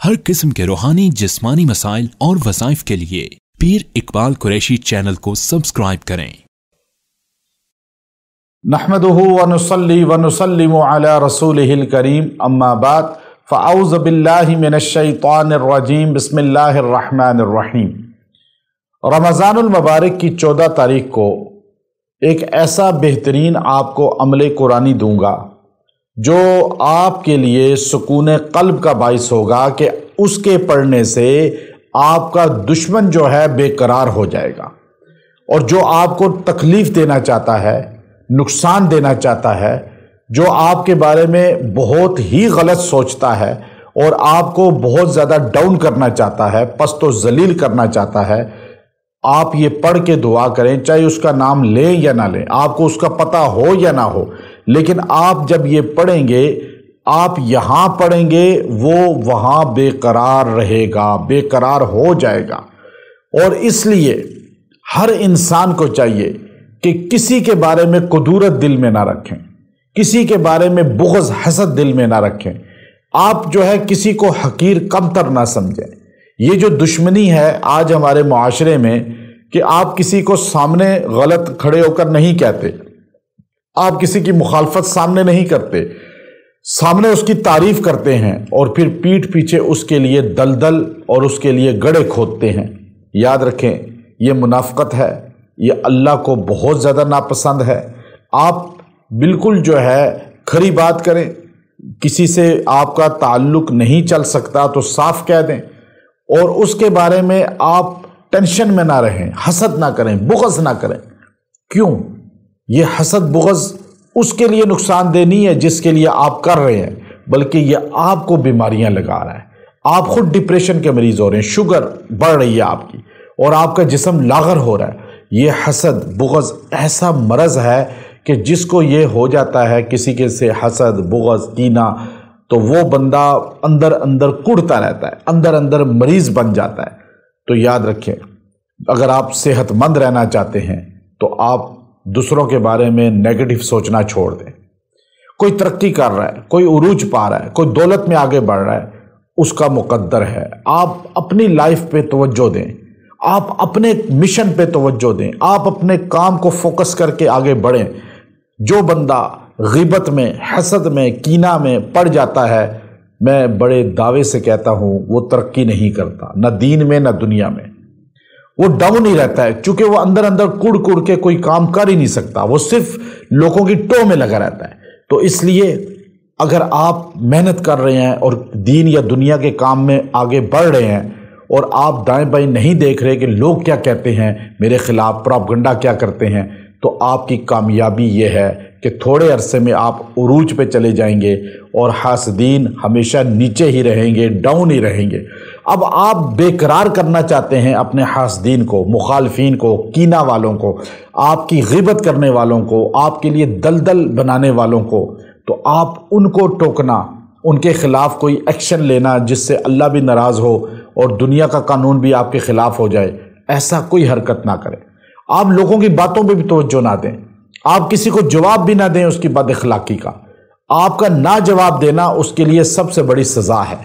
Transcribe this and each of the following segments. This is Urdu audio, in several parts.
ہر قسم کے روحانی جسمانی مسائل اور وظائف کے لیے پیر اقبال قریشی چینل کو سبسکرائب کریں۔ نحمدہ ونصلی ونسلم علی رسولہ الکریم، اما بعد فاعوذ باللہ من الشیطان الرجیم، بسم اللہ الرحمن الرحیم۔ رمضان المبارک کی 14 تاریخ کو ایک ایسا بہترین آپ کو عمل قرآنی دوں گا جو آپ کے لیے سکون قلب کا باعث ہوگا کہ اس کے پڑھنے سے آپ کا دشمن جو ہے بے قرار ہو جائے گا، اور جو آپ کو تکلیف دینا چاہتا ہے، نقصان دینا چاہتا ہے، جو آپ کے بارے میں بہت ہی غلط سوچتا ہے اور آپ کو بہت زیادہ ڈاؤن کرنا چاہتا ہے، پست و ذلیل کرنا چاہتا ہے، آپ یہ پڑھ کے دعا کریں، چاہے اس کا نام لیں یا نہ لیں، آپ کو اس کا پتہ ہو یا نہ ہو، لیکن آپ جب یہ پڑھیں گے، آپ یہاں پڑھیں گے، وہ وہاں بے قرار رہے گا، بے قرار ہو جائے گا۔ اور اس لیے ہر انسان کو چاہیے کہ کسی کے بارے میں کدورت دل میں نہ رکھیں، کسی کے بارے میں بغض حسد دل میں نہ رکھیں، آپ جو ہے کسی کو حقیر کمتر نہ سمجھیں۔ یہ جو دشمنی ہے آج ہمارے معاشرے میں کہ آپ کسی کو سامنے غلط کھڑے ہو کر نہیں کہتے، آپ کسی کی مخالفت سامنے نہیں کرتے، سامنے اس کی تعریف کرتے ہیں اور پھر پیٹھ پیچھے اس کے لیے دلدل اور اس کے لیے گڑھے کھودتے ہیں۔ یاد رکھیں، یہ منافقت ہے، یہ اللہ کو بہت زیادہ ناپسند ہے۔ آپ بالکل جو ہے کھری بات کریں، کسی سے آپ کا تعلق نہیں چل سکتا تو صاف کہہ دیں، اور اس کے بارے میں آپ ٹینشن میں نہ رہیں، حسد نہ کریں، بغض نہ کریں۔ کیوں؟ یہ حسد بغض اس کے لیے نقصان دہ نہیں ہے جس کے لیے آپ کر رہے ہیں، بلکہ یہ آپ کو بیماریاں لگا رہا ہے۔ آپ خود ڈپریشن کے مریض ہو رہے ہیں، شوگر بڑھ رہی ہے آپ کی، اور آپ کا جسم لاغر ہو رہا ہے۔ یہ حسد بغض ایسا مرض ہے کہ جس کو یہ ہو جاتا ہے کسی کے سے حسد بغض کینہ، تو وہ بندہ اندر اندر کڑتا رہتا ہے، اندر اندر مریض بن جاتا ہے۔ تو یاد رکھیں، اگر آپ صحت مند رہنا چاہتے ہیں تو آپ دوسروں کے بارے میں نیگیٹو سوچنا چھوڑ دیں۔ کوئی ترقی کر رہا ہے، کوئی عروج پا رہا ہے، کوئی دولت میں آگے بڑھ رہا ہے، اس کا مقدر ہے۔ آپ اپنی لائف پہ توجہ دیں، آپ اپنے مشن پہ توجہ دیں، آپ اپنے کام کو فوکس کر کے آگے بڑھیں۔ جو بندہ غیبت میں، حسد میں، کینہ میں پڑ جاتا ہے، میں بڑے دعوے سے کہتا ہوں وہ ترقی نہیں کرتا، نہ دین میں نہ دنیا میں۔ وہ ڈاؤن ہی رہتا ہے، چونکہ وہ اندر اندر کڑ کڑ کے کوئی کام کر ہی نہیں سکتا، وہ صرف لوگوں کی ٹو میں لگا رہتا ہے۔ تو اس لیے اگر آپ محنت کر رہے ہیں اور دین یا دنیا کے کام میں آگے بڑھ رہے ہیں، اور آپ دائیں بائیں نہیں دیکھ رہے کہ لوگ کیا کہتے ہیں میرے خلاف، پروپیگنڈا کیا کرتے ہیں، تو آپ کی کامیابی یہ ہے کہ تھوڑے عرصے میں آپ عروج پہ چلے جائیں گے، اور حاسدین ہمیشہ نیچے ہی رہیں گے، ڈاؤن ہی رہیں گے۔ اب آپ بے قرار کرنا چاہتے ہیں اپنے حاسدین کو، مخالفین کو، کینہ والوں کو، آپ کی غیبت کرنے والوں کو، آپ کے لیے دلدل بنانے والوں کو، تو آپ ان کو ٹوکنا، ان کے خلاف کوئی ایکشن لینا جس سے اللہ بھی ناراض ہو اور دنیا کا قانون بھی آپ کے خلاف ہو جائے، ایسا کوئی حرکت نہ کریں۔ آپ لوگوں کی باتوں پہ بھی توجہ نہ دیں، آپ کسی کو جواب بھی نہ دیں اس کی بد اخلاقی کا۔ آپ کا نہ جواب دینا اس کے لیے سب سے بڑی سزا ہے،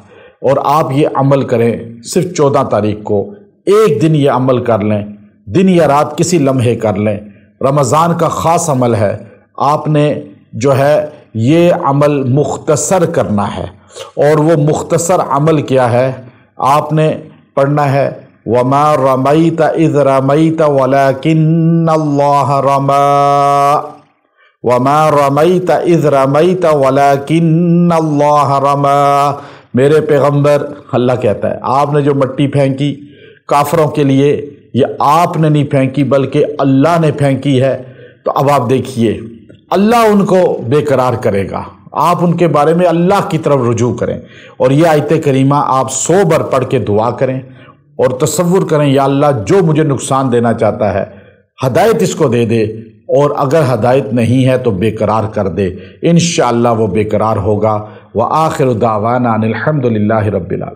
اور آپ یہ عمل کریں۔ صرف 14 تاریخ کو ایک دن یہ عمل کر لیں، دن یا رات کسی لمحے کر لیں۔ رمضان کا خاص عمل ہے، آپ نے جو ہے یہ عمل مختصر کرنا ہے، اور وہ مختصر عمل کیا ہے؟ آپ نے پڑھنا ہے وَمَا رَمَيْتَ إِذْ رَمَيْتَ وَلَكِنَّ اللَّهَ رَمَى وَمَا رَمَيْتَ إِذْ رَمَيْتَ وَلَكِنَّ اللَّهَ رَمَى۔ میرے پیغمبر، اللہ کہتا ہے، آپ نے جو مٹی پھینکی کافروں کے لیے، یہ آپ نے نہیں پھینکی بلکہ اللہ نے پھینکی ہے۔ تو اب آپ دیکھیے، اللہ ان کو بے قرار کرے گا، آپ ان کے بارے میں اللہ کی طرف رجوع کریں، اور یہ آیت کریمہ آپ 100 بار پڑھ کے دعا کریں، اور تصور کریں یا اللہ جو مجھے نقصان دینا چاہتا ہے ہدایت اس کو دے دے، اور اگر ہدایت نہیں ہے تو بے قرار کر دے، انشاءاللہ وہ بے قرار ہوگا۔ وآخر دعوانا ان الحمد للہ رب العالمین۔